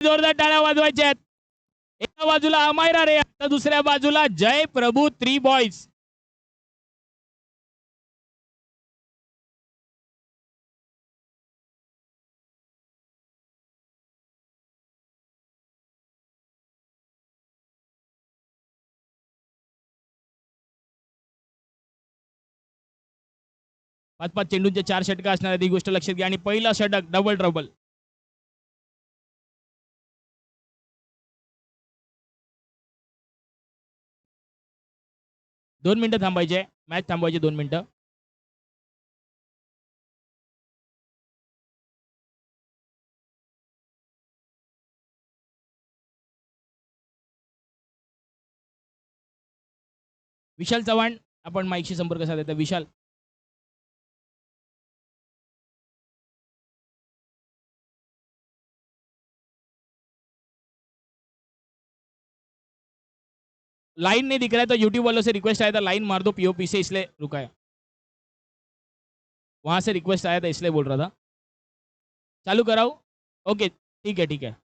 जोरदार टाळ्या वाजवायच्या आहेत. एका बाजूला अमायरा रे, आता दुसऱ्या बाजूला जय प्रभू 3 बॉयज. पाच पाच चेंडूंचे 4 षटकं असणार आहेत, ही गोष्ट लक्षात घ्या. आणि पहिला षटक डबल ट्रबल. दोन मिनिटं थांबायचे, मॅच थांबवायची 2 मिनिटं. विशाल चव्हाण, आपण माईकशी संपर्क साधायचा. विशाल, लाइन नहीं दिख रहा है तो यूट्यूब वालों से रिक्वेस्ट आया था, लाइन मार दो पीओपी से, इसलिए रुका है. वहां से रिक्वेस्ट आया था इसलिए बोल रहा था. चालू कराओ. ओके, ठीक है ठीक है.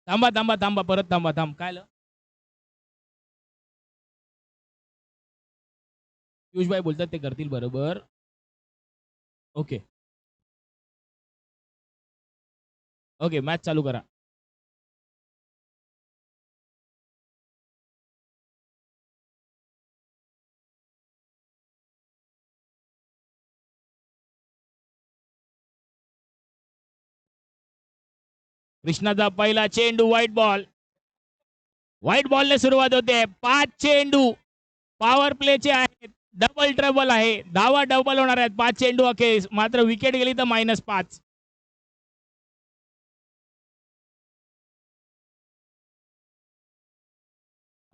थांबा थांबा थांबा, परत थांबा. काय आलं? पियुषभाई बोलतात ते करतील बरोबर. ओके ओके, मॅच चालू करा. कृष्णाचा पहिला चेंडू, व्हाईट बॉल. व्हाईट बॉलने सुरुवात होते. 5 चेंडू पॉवर प्लेचे आहेत. डबल ट्रबल आहे. धावा डबल होणार आहेत. 5 चेंडू अखेर, मात्र विकेट गेली तर -5.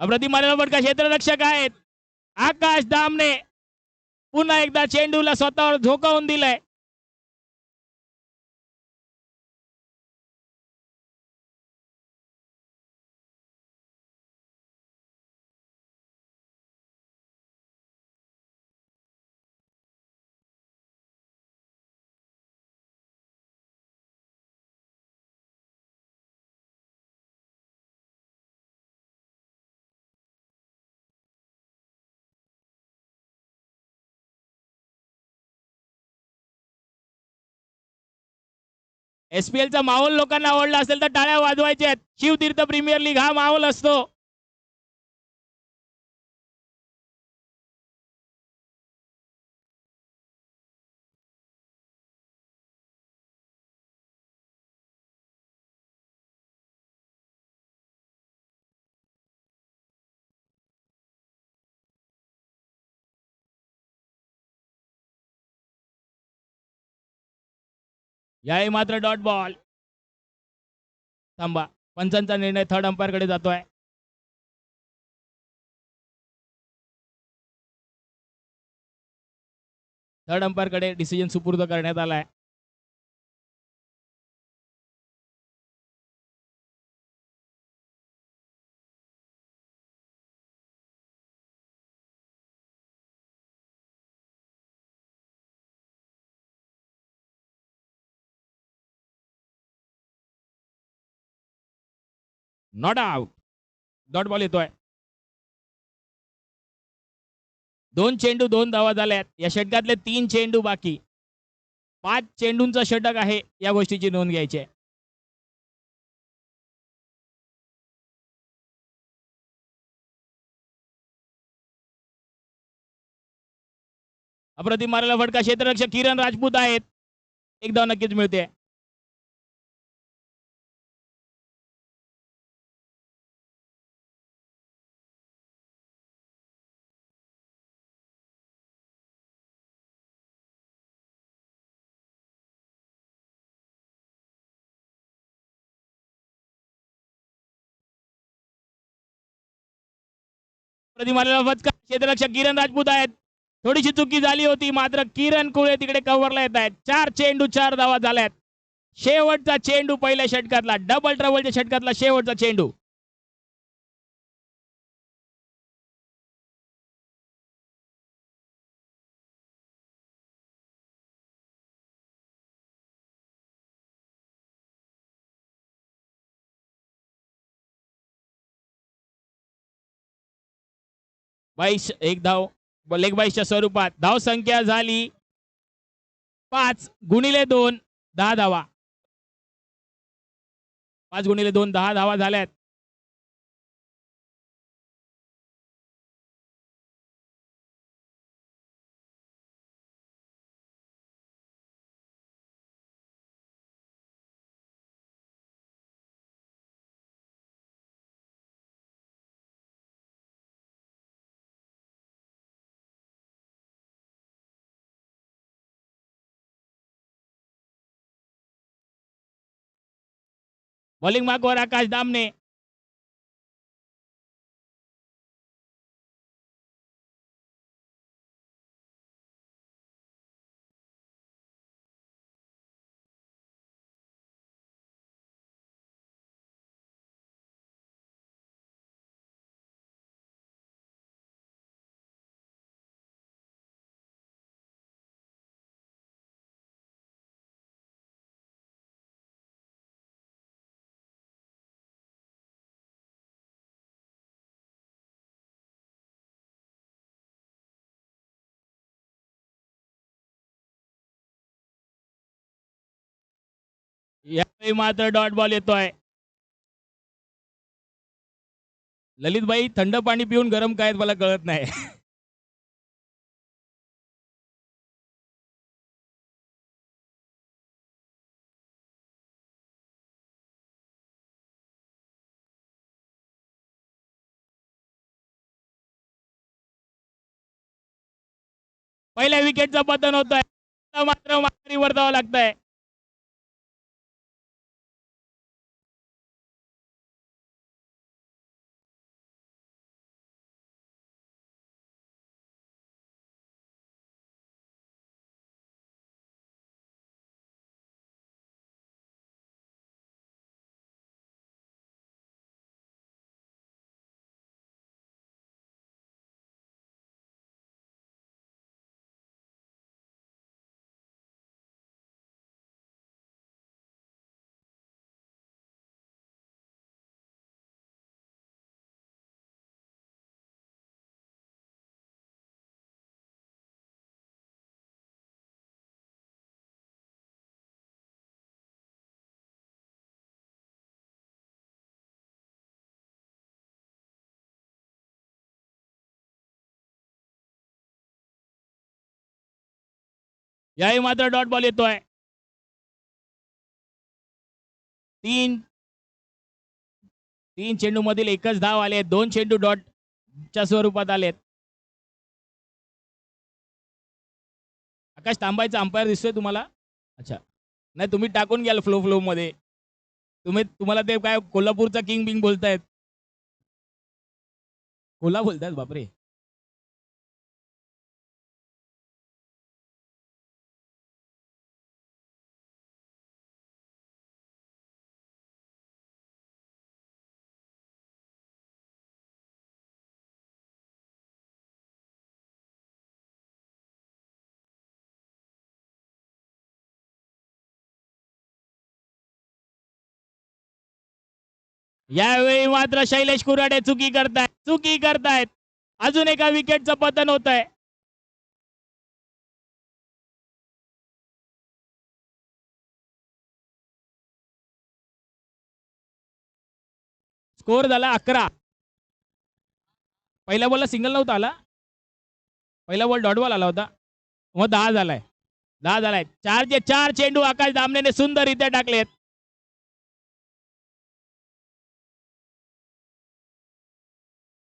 अप्रतिम मारलेला फटका, क्षेत्ररक्षक आहेत आकाश दामने. पुन्हा एकदा चेंडूला स्वतःवर झोकावून दिलंय. एसपीएलचा माहोल लोकांना आवडला असेल तर टाळ्या वाजवायच्या आहेत. शिवतीर्थ प्रीमियर लीग हा माहोल असतो. याही मात्र डॉट बॉल. थांबा, पंचांचा निर्णय थर्ड अंपायर कडे जातोय. थर्ड अंपायर कडे डिसिजन सुपूर्द करण्यात आलाय. Not out. डॉट बॉल येतोय. 2 चेंडू 2 धावा झाल्यात. या षटकातले 3 चेंडू बाकी. 5 चेंडूंचा षटक आहे, या गोष्टीची नोंद घ्यायची आहे. अप्रतिम मारलेला फटका, क्षेत्ररक्षक किरण राजपूत आहेत. एक धाव नक्कीच मिळते. अप्रतिम मारलेला फटका, क्षेत्ररक्षक किरण राजपूत आहेत. थोडीशी चुकी झाली होती, मात्र किरण कुळे तिकडे कव्हरला येत आहेत. 4 चेंडू 4 धावा झाल्यात. शेवटचा चेंडू पहिल्या षटकातला, डबल ट्रबलच्या षटकातला शेवटचा चेंडू. एक धाव लेग बाईसच्या स्वरूपात. धाव संख्या झाली 5 गुणिले 2 10 धावा. 5 गुणिले 2 10 धावा झाल्यात. बॉलिंग मार्कवर आकाश दामने. यावेळी मात्र डॉट बॉल येतोय. ललित भाई, थंड पाणी पिऊन गरम काय मला कळत नाही. पहिल्या विकेटचं पतन होत आहे. मात्र माघारी वर्तावं लागतंय. याही मात्र डॉट बॉल येतोय. 3 चेंडू मधील एकच धाव आले. 2 चेंडू डॉटच्या स्वरूपात आलेत. आकाश थांबायचा अंपायर दिसतोय तुम्हाला? अच्छा, नाही तुम्ही टाकून घ्याल फ्लो मध्ये. तुम्हाला ते काय कोल्हापूरचा किंग बिंग बोलतायत. कोल्हा बोलतायत बापरे. यावेळी मात्र शैलेश कुराडे चुकी करतायत. अजून एका विकेटचं पतन होत आहे. स्कोर झाला 11. पहिल्या बॉलला सिंगल नव्हता आला. पहिला बॉल डॉट बॉल आला होता. मग 10 झालाय. 4 चेंडू आकाश दामनेने सुंदररित्या टाकलेत.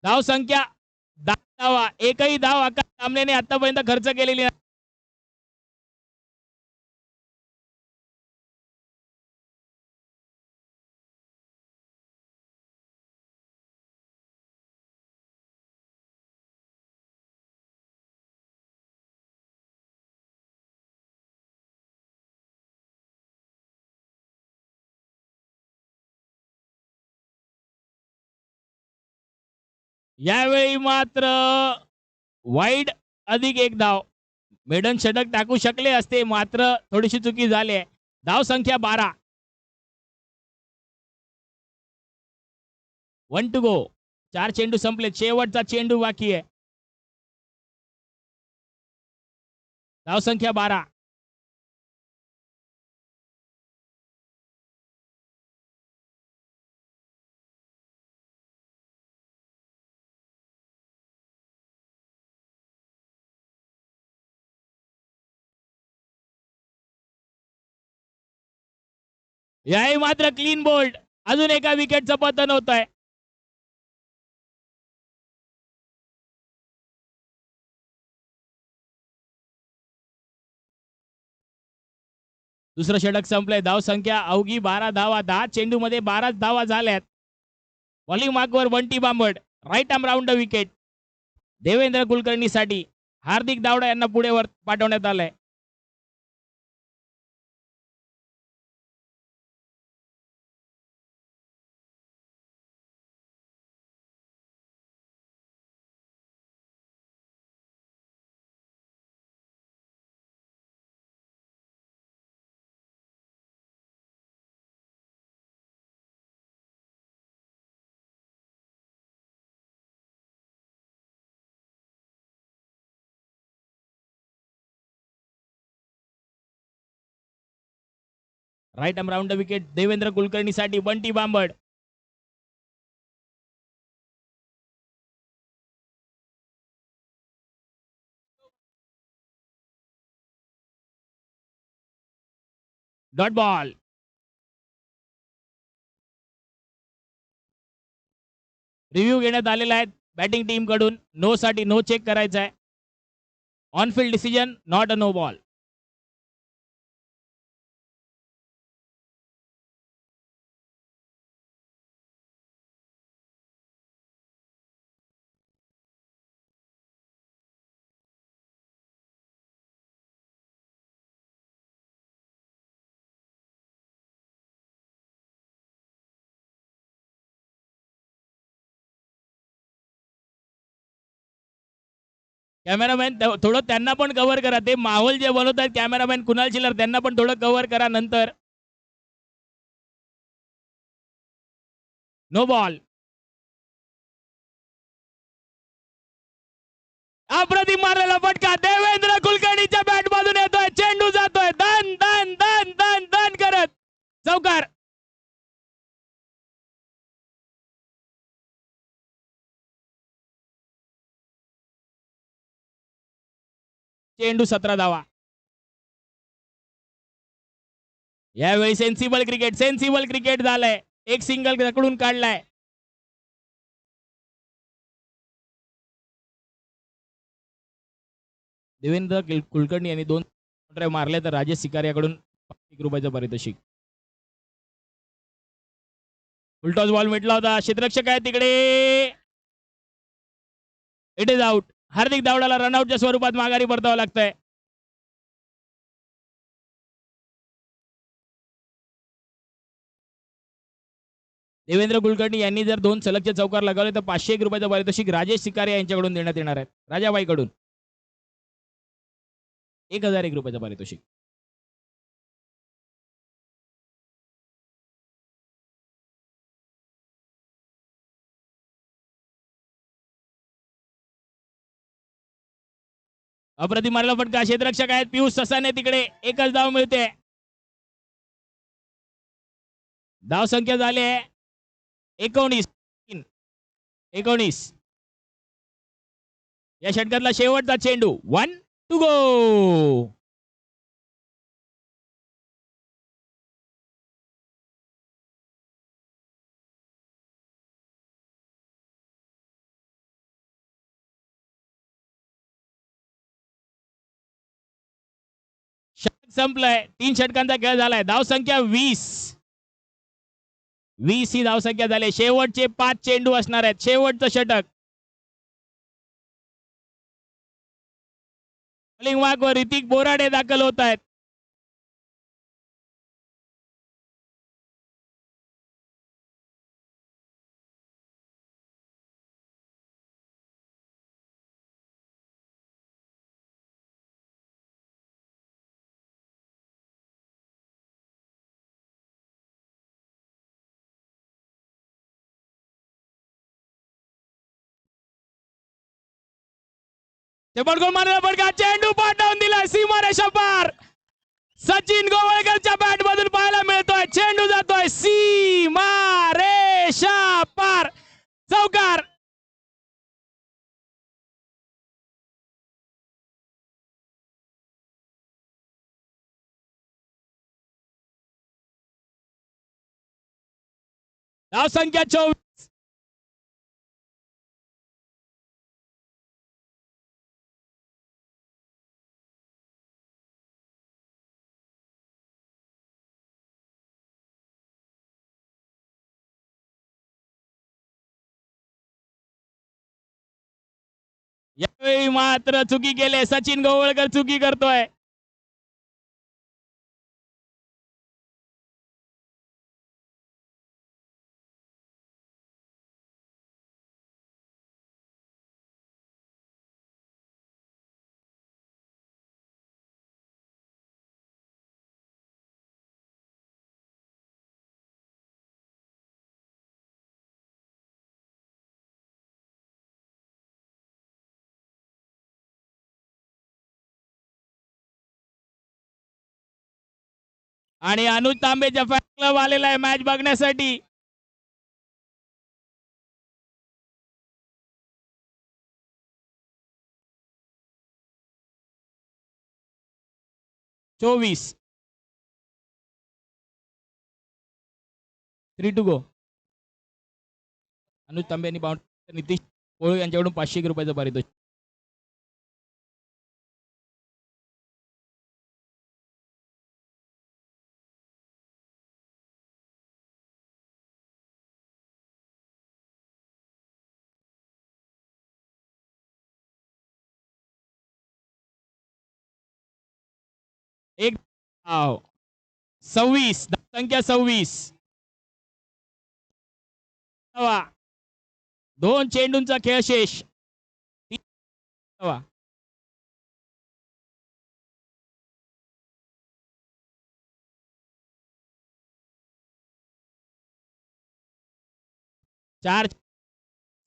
धाव संख्या 10 धावा. एकही धाव आकाश दामनेने आतापर्यंत खर्च केलेली नाही. यावेळी मात्र वाईड अधिक एक धाव. मेडन षटक टाकू शकले असते, मात्र थोडीशी चुकी झाली आहे. धाव संख्या 12. 1 टू गो. 4 चेंडू संपले, शेवटचा चेंडू बाकी आहे. धाव संख्या 12. याही मात्र क्लीन बोल्ड. अजून एका विकेटचं पतन होत आहे. दुसरं षटक संपलंय. धाव संख्या अवघी 12 धावा. 10 चेंडूमध्ये 12 धावा झाल्यात. बॉलिंग मार्कवर Bunty Bambad. Right arm round the wicket. Devendra कुलकर्णीसाठी हार्दिक दावडा यांना पुढे वर पाठवण्यात आलंय. Right arm round the wicket. Devendra कुलकर्णीसाठी Bunty Bambad. Dot ball. Review घेण्यात आलेला आहे बॅटिंग टीम कडून. नो साठी नो चेक करायचा आहे. On field decision, not a no ball. Cameraman थोडं त्यांना पण कव्हर करा. ते माहोल जे बनवत आहेत कॅमेरामॅन कुणाल चिल्लर, त्यांना पण थोडं कव्हर करा नंतर. No ball. अप्रतिम मारलेला फटका देवेंद्र कुलकर्णीच्या बॅट बाजून येतोय. चेंडू जातोय धन धन धन धन धन करत. चौकार. चेंडू 17 धावा. यावेळी सेन्सिबल क्रिकेट झालंय. एक सिंगल पकडून काढलाय. देवेंद्र कुलकर्णी यांनी 2 ड्राईव्ह मारले तर राजेश सिकारियाकडून ₹1 पारितोषिक. फुलटॉस बॉल मिटला होता. क्षेत्ररक्षक आहे तिकडे. It is out. हार्दिक दावडाला रनआउटच्या स्वरूपात माघारी परतावं लागतंय. देवेंद्र कुलकर्णी यांनी जर 2 सलगचे चौकार लगावले तर ₹501 पारितोषिक राजेश सिकारिया यांच्याकडून देण्यात येणार आहे. राजाबाईकडून ₹1001 पारितोषिक. अप्रतिम मारला फटका. क्षेत्ररक्षक आहेत पियुष ससाने तिकडे. एकच धाव मिळते. धाव संख्या झाली आहे 19. 19. या षटकातला शेवटचा चेंडू. 1 टू गो. षटक संपलंय. 3 षटकांचा खेळ झालाय. धाव संख्या 20. 20 ही धावसंख्या झाली. शेवटचे 5 चेंडू असणार आहेत. शेवटचं षटक. बॉलिंग मार्कवर ऋतिक बोराडे दाखल होत आहेत. टेबल गोल मारला फटका चेंडू पाठवून दिला सीमारेषा पार सचिन गोवळकरच्या बॅट मधून पाहायला मिळतोय चेंडू जातोय सीमारेषा पार चौकार धाव संख्या 24 यावेळी मात्र चुकी केले सचिन गोवळकर चुकी करतोय आणि अनुज तांबेच्या फॅन क्लब आलेला आहे मॅच बघण्यासाठी चोवीस 3 टू गो अनुज तांबे यांनी बाउंड्री नितीश कोळू यांच्याकडून 500 रुपयाचं पारितोषिक एक धाव 26 संख्या 26 दोन चेंडूंचा खेळ शेष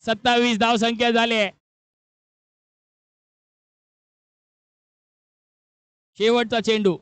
27 धाव संख्या झाली आहे शेवटचा चेंडू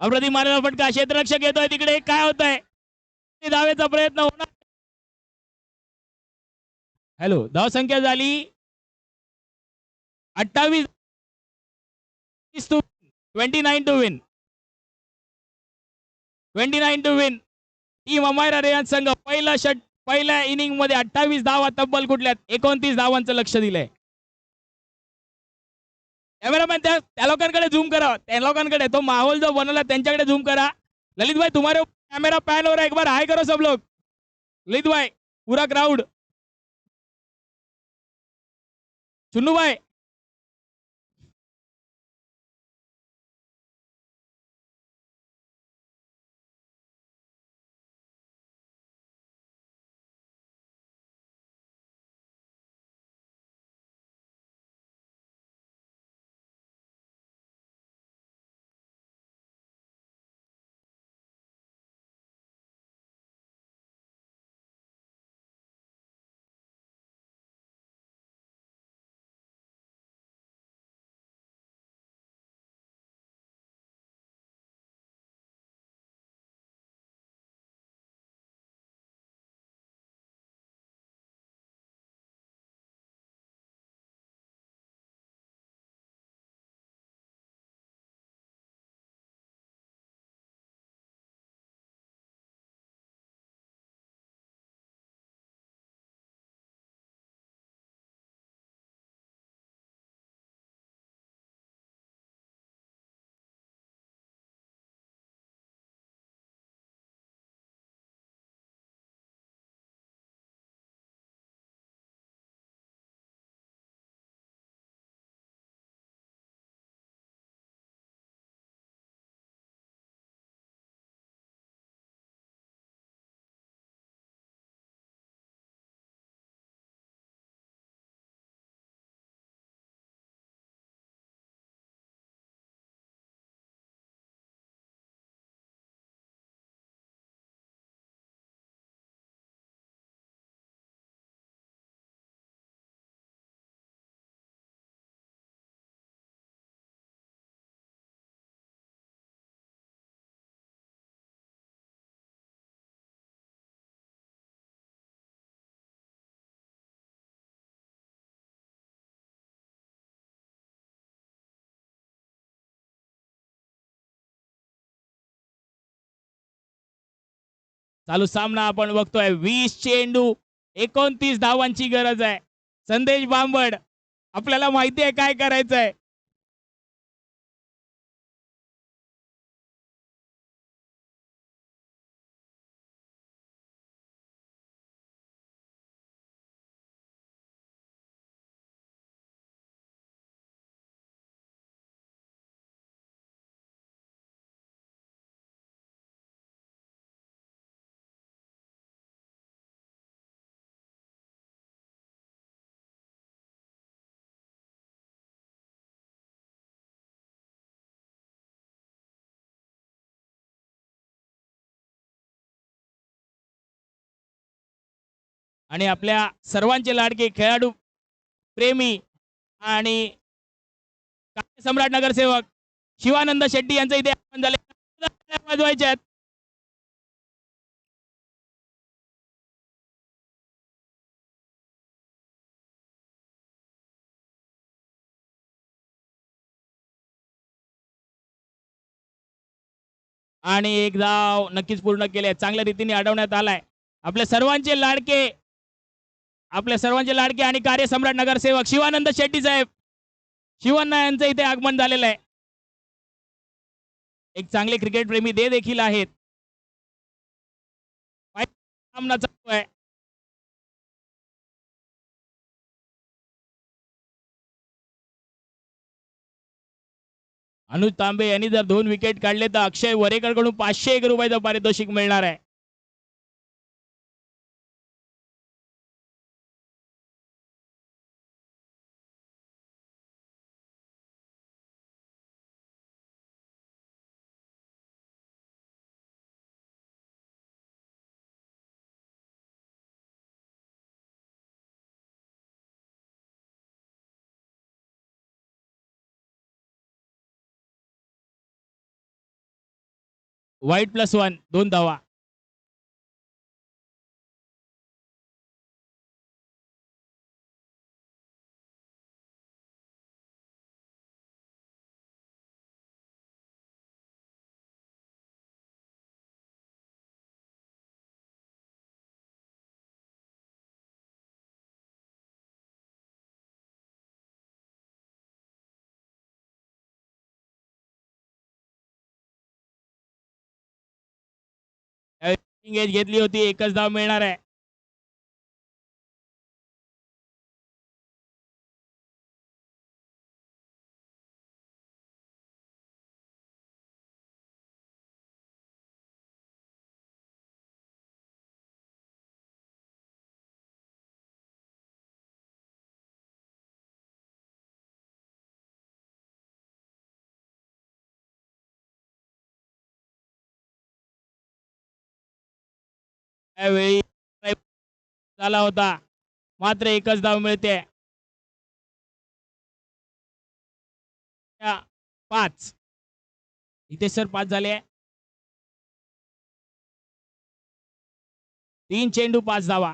अप्रतिम मारलेला फटका क्षेत्ररक्षक येतोय तिकडे काय होतंय धावेचा प्रयत्न होणार हॅलो धाव संख्या झाली 28 29 to win 29 to win team Amaira Reyan संघ पहिल्या इनिंग मध्ये 28 धावा तब्बल कुठल्यात 29 धावांचं लक्ष दिलंय कॅमेरामॅन त्या लोकांकडे झूम करा त्या लोकांकडे तो माहोल जो बनवला त्यांच्याकडे झूम करा ललित भाई तुम्हारे कैमरा पैन हो रहा है एक बार हाई करो सब लोग ललित भाई पूरा क्राउड चुन्नू भाई चालू सामना आपण बघतोय. 20 चेंडू 29 धावांची गरज आहे. संदेश बांबड आपल्याला माहिती आहे काय करायचंय. आणि आपल्या सर्वांचे लाडके खेळाडू प्रेमी आणि सम्राट नगरसेवक शिवानंद शेट्टी यांचं इथे आगमन झाले. वाजवायचे आहेत. आणि एक धाव नक्कीच पूर्ण केले. चांगल्या रीतीने अडवण्यात आलाय. आपल्या सर्वांचे लाडके आणि कार्यसम्राट नगरसेवक शिवानंद शेट्टी साहेब शिवण्णा यांचं इथे आगमन झालेलं आहे. एक चांगले क्रिकेट प्रेमी ते देखील आहेत. सामना चालू आहे. अनुज तांबे यांनी जर 2 विकेट काढले तर अक्षय वरेकर कडून 501 रुपयाचं पारितोषिक मिळणार आहे. वाईट +1 2 धावा. एज घेतली होती. एकच धाव मिळणार आहे. त्यावेळी झाला होता. मात्र एकच धाव मिळते. 5 इथे सर 5 झाले. 3 चेंडू 5 धावा.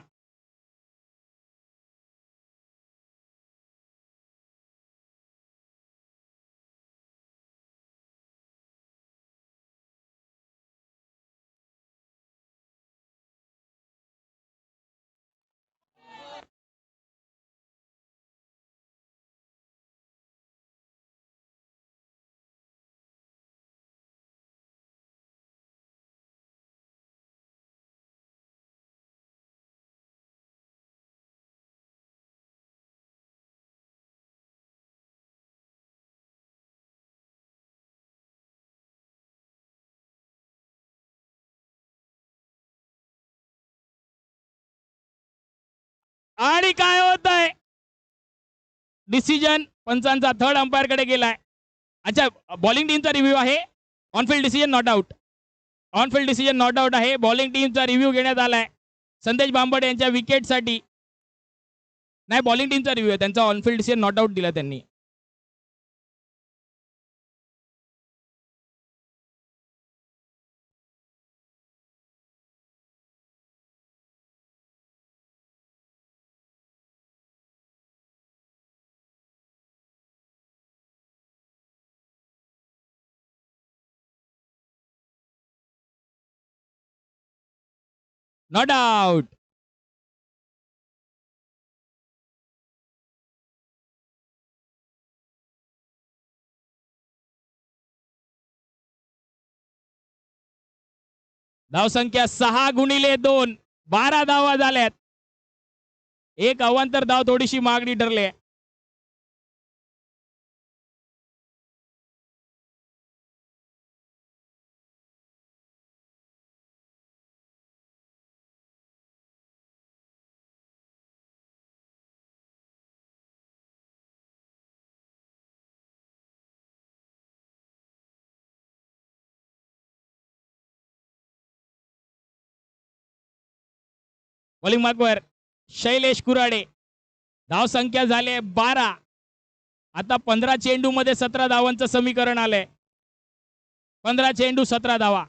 आणि काय होत आहे. डिसिजन पंचांचा थर्ड अंपायर कडे गेलाय. अच्छा, बॉलिंग टीमचा रिव्ह्यू आहे. On field decision not out. On-field decision not out आहे. बॉलिंग टीमचा रिव्ह्यू घेण्यात आलाय संदेश बांबड यांच्या विकेटसाठी. नाही, बॉलिंग टीमचा रिव्ह्यू आहे. त्यांचा ऑनफिल्ड डिसिजन नॉट आउट दिला त्यांनी. Not out. धावसंख्या 6 गुणिले 2, 12 धावा झाल्यात. एक अवांतर धाव थोडीशी मागणी ठरले. बॉलिंग मार्कवर शैलेश कुराडे. धावसंख्या झाले 12. आता 15 चेंडू मध्ये 17 धावांचं समीकरण आलंय. 15 चेंडू 17 धावा.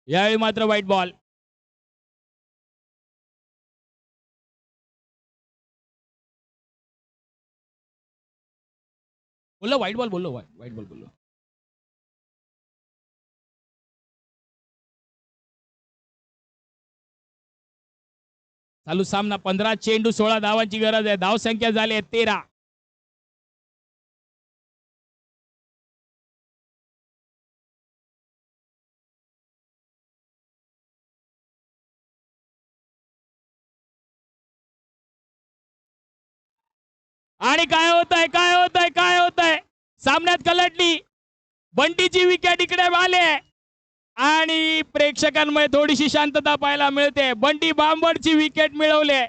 यावेळी मात्र व्हाईट बॉल. बोललो व्हाईट बॉल, बोललो व्हाईट बॉल बोललो. चालू सामना 15 चेंडू 16 धावांची गरज आहे. धावसंख्या झाली आहे 13. आणि काय होत आहे, काय होत आहे, काय होत आहे. सामन्यात कलटली. बंटीची विकेट इकडे आले आणि प्रेक्षकांमध्ये थोडीशी शांतता पाहायला मिळते. बंटी बांबडची विकेट मिळवले.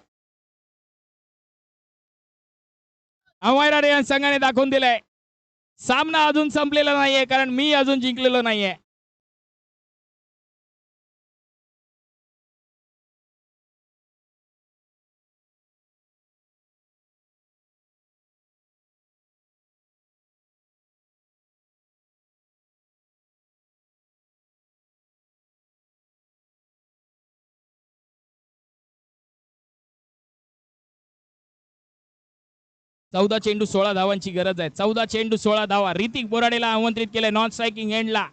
अमायरा रेयन संघाने दाखवून दिलाय सामना अजून संपलेला नाहीये, कारण मी अजून जिंकलेलो नाहीये. चौदा चेंडू 16 धावांची गरज आहे. 14 चेंडू 16 धावा. ऋतिक बोराडेला आमंत्रित केले नॉन स्ट्रायकिंग एंडला.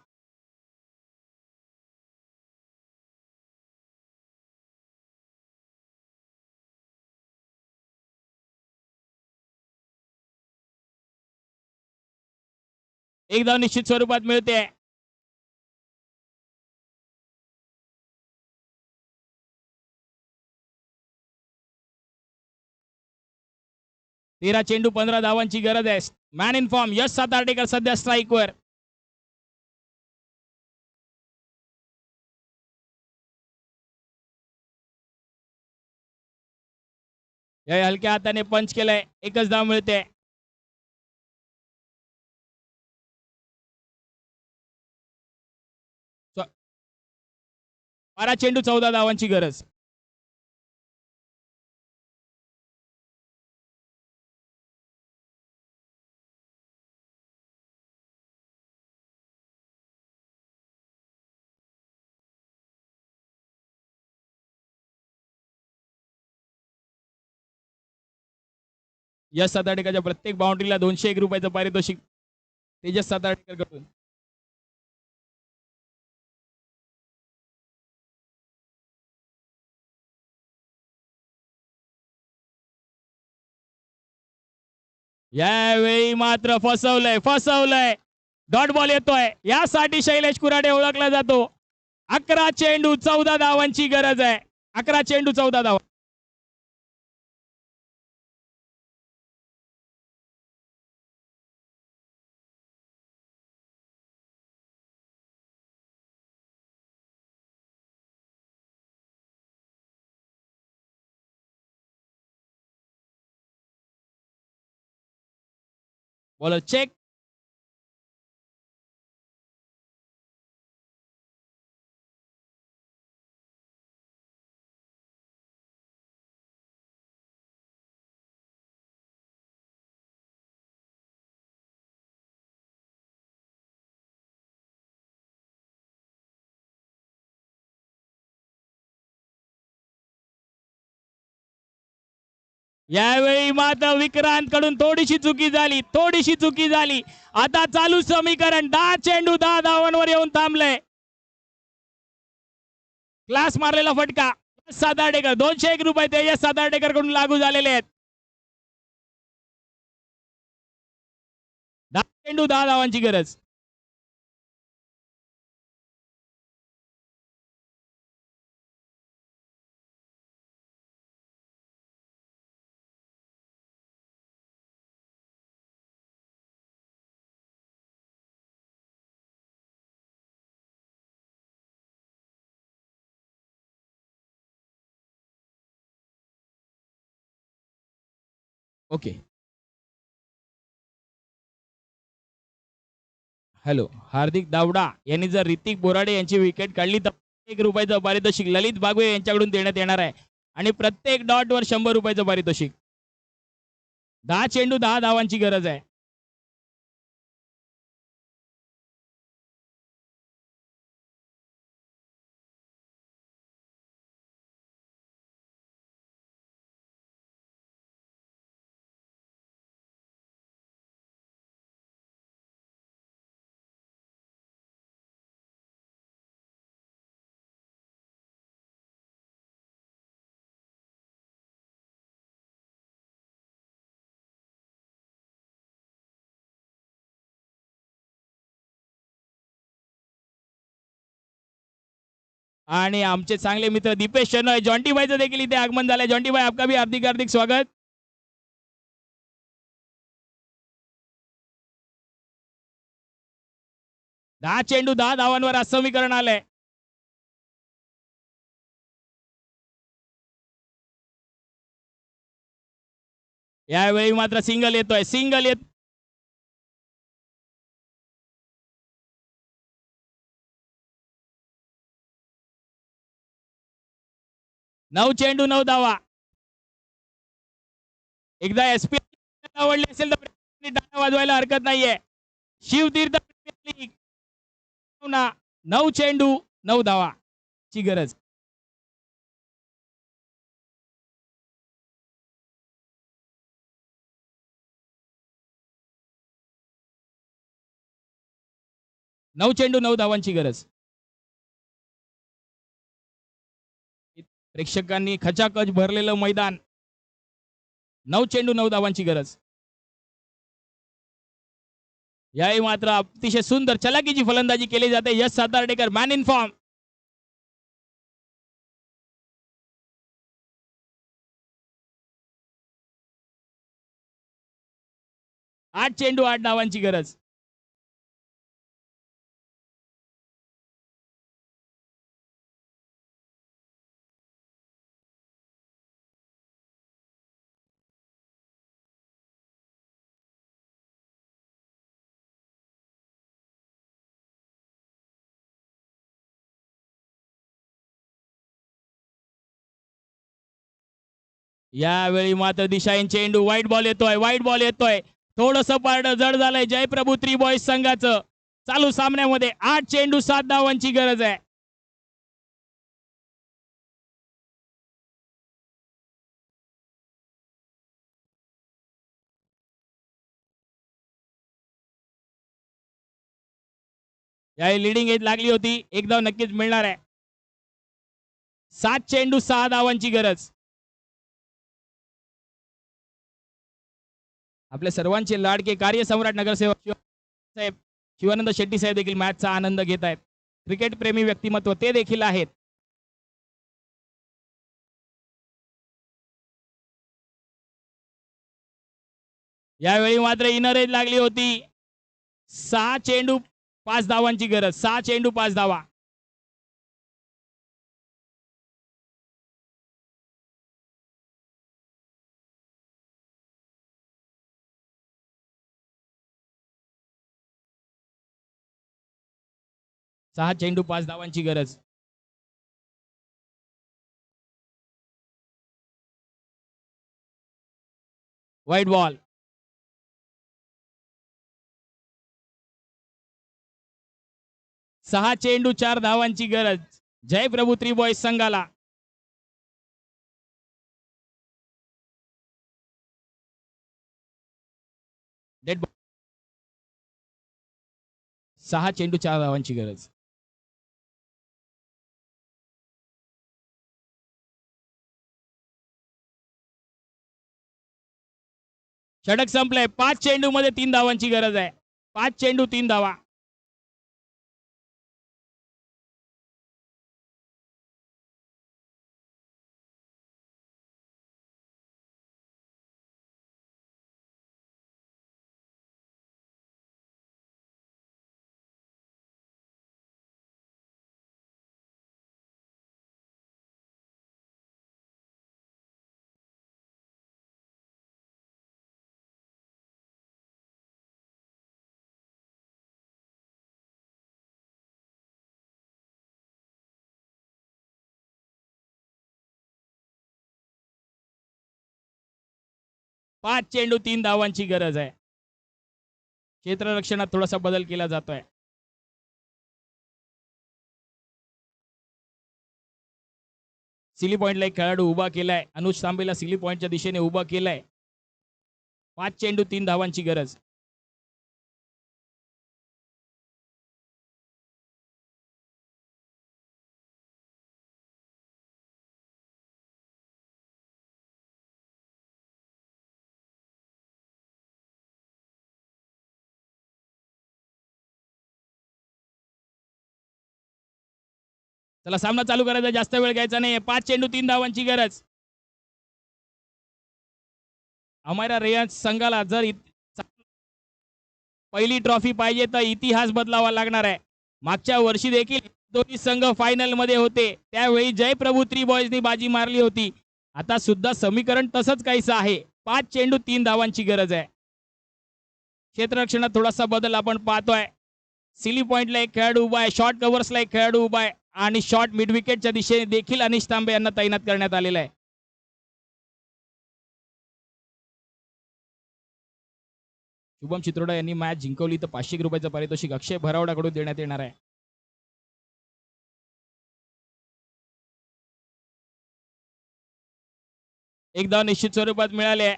एक धाव निश्चित स्वरूपात मिळते. तेरा चेंडू 15 धावांची गरज आहे. मॅन इन फॉर्म यश सातार्डेकर सध्या स्ट्राईकवर. हलक्या हाताने पंच केलंय. एकच धाव मिळते. बारा चेंडू 14 धावांची गरज. यश सातार्डेकरच्या प्रत्येक बाउंड्रीला 201 रुपयाचं पारितोषिक तेजस सातार्डेकर कडून. यावेळी मात्र फसवलंय. डॉट बॉल येतोय. यासाठी शैलेश कुराडे ओळखला जातो. 11 चेंडू 14 धावांची गरज आहे. 11 चेंडू 14 धावा. Bowler check. यावेळी मात्र विक्रांत कडून थोडीशी चुकी झाली. आता चालू समीकरण 10 चेंडू 10 धावांवर येऊन थांबलंय. क्लास मारलेला फटका सातार्डेकर 201 रुपये तेजस सातार्डेकर कडून लागू झालेले आहेत. 10 चेंडू 10 धावांची गरज. ओके. हॅलो. हार्दिक दावडा यांनी जर ऋतिक बोराडे यांची विकेट काढली तर ₹1 पारितोषिक ललित बागवे यांच्याकडून देण्यात येणार आहे आणि प्रत्येक डॉटवर ₹100 पारितोषिक. 10 चेंडू 10 धावांची गरज आहे. आणि आमचे चांगले मित्र दीपेश शर्मा जॉन्टी भाईचं देखील इथे आगमन झालंय. जॉन्टी भाई आपका भी हार्दिक हार्दिक स्वागत. दहा चेंडू 10 धावांवर आज समीकरण आलंय. यावेळी मात्र सिंगल येतोय. 9 चेंडू 9 धावा. एकदा एसपी आवडले असेल तर टाळ्या वाजवायला हरकत नाहीये. शिवतीर्थ 9 चेंडू 9 धावा ची गरज. नऊ चेंडू 9 धावांची गरज. प्रेक्षकांनी खचाखच भरलेलं मैदान. 9 चेंडू 9 धावांची गरज. याही मात्र अतिशय सुंदर चलाकीची फलंदाजी केली जाते. यश सातार्डेकर मॅन इन फॉर्म. आठ चेंडू 8 धावांची गरज. यावेळी मात्र दिशाहीन चेंडू. व्हाईट बॉल येतोय. थोडस पारड जड झालंय जयप्रभू थ्री बॉईज संघाचं. चालू सामन्यामध्ये 8 चेंडू 7 धावांची गरज आहे. यावेळी लिडिंग एज लागली होती. एक धाव नक्कीच मिळणार आहे. 7 चेंडू 6 धावांची गरज. आपल्या सर्वांचे लाडके कार्यसम्राट नगरसेवक साहेब शिवानंद शेट्टी साहेब देखील मॅचचा आनंद घेत आहेत. क्रिकेट प्रेमी व्यक्तिमत्व ते देखील आहेत. यावेळी मात्र इनरेज लागली होती. 6 चेंडू 5 धावांची गरज. 6 चेंडू 5 धावा. सहा चेंडू 5 धावांची गरज. White ball. 6 चेंडू 4 धावांची गरज जयप्रभू थ्री बॉईज संघाला. 6 चेंडू 4 धावांची गरज. षटक संपलंय. 5 चेंडू मध्ये 3 धावांची गरज आहे. 5 चेंडू 3 धावा. पाच चेंडू 3 धावांची गरज आहे. क्षेत्ररक्षणात थोडासा बदल केला जातोय. सिली पॉइंटला एक खेळाडू उभा केलाय. अनुज तांबेला सिली पॉइंटच्या दिशेने उभा केलाय. 5 चेंडू 3 धावांची गरज. चला सामना चालू करायचा, जास्त वेळ घ्यायचा नाही. 5 चेंडू 3 धावांची गरज. अमायरा रेयन्स संघाला जर पहिली ट्रॉफी पाहिजे तर इतिहास बदलावा लागणार आहे. मागच्या वर्षी देखील दोन्ही संघ फायनल मध्ये होते, त्यावेळी जयप्रभू थ्री बॉयजनी बाजी मारली होती. आता सुद्धा समीकरण तसंच काहीसं आहे. 5 चेंडू 3 धावांची गरज आहे. क्षेत्ररक्षणात थोडासा बदल आपण पाहतोय. सिली पॉइंटला एक खेळाडू उभा आहे. शॉर्ट कव्हर्सला एक खेळाडू उभा आहे आणि शॉर्ट मिड विकेटच्या दिशेने देखील अनिश तांबे यांना तैनात करण्यात आलेला आहे. शुभम चित्रोडा यांनी मॅच जिंकवली तर 500 रुपयाचं पारितोषिक अक्षय भरावडाकडून देण्यात येणार आहे. एक धाव निश्चित स्वरूपात मिळाले.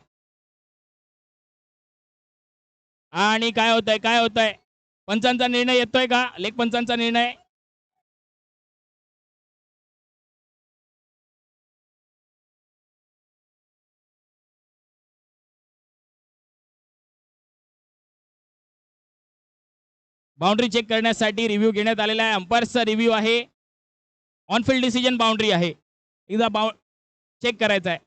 आणि काय होतंय पंचांचा निर्णय येतोय का? लेग पंचांचा निर्णय. बाउंड्री चेक करण्यासाठी रिव्ह्यू घेण्यात आलेला आहे. अंपायर्सचा रिव्ह्यू आहे. ऑनफिल्ड डिसिजन बाउंड्री आहे. एकदा चेक करायचा आहे.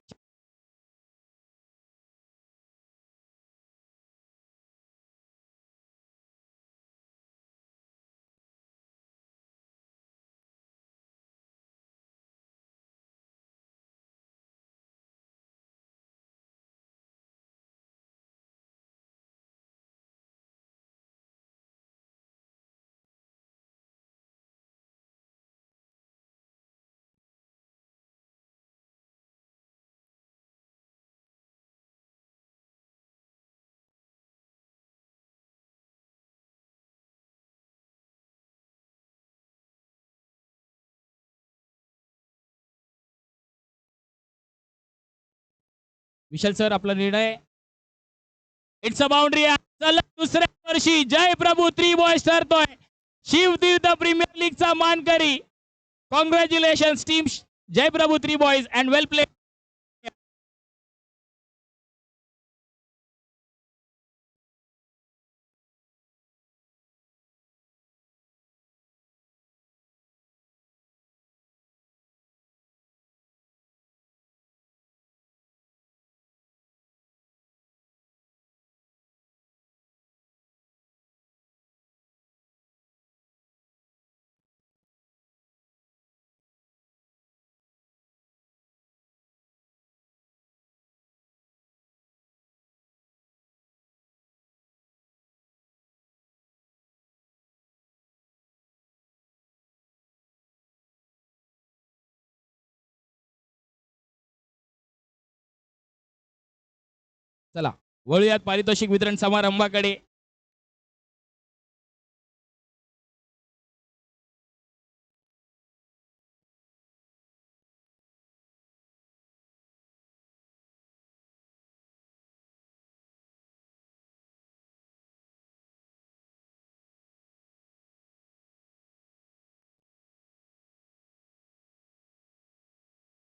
विशाल सर आपला निर्णय. It's a boundary. दुसऱ्या वर्षी जयप्रभू थ्री बॉयज ठरतोय शिवतीर्थ प्रीमियर लीगचा मानकरी. Congratulation team Jayprabhu three boys and well play. चला वळूयात पारितोषिक वितरण समारंभाकडे.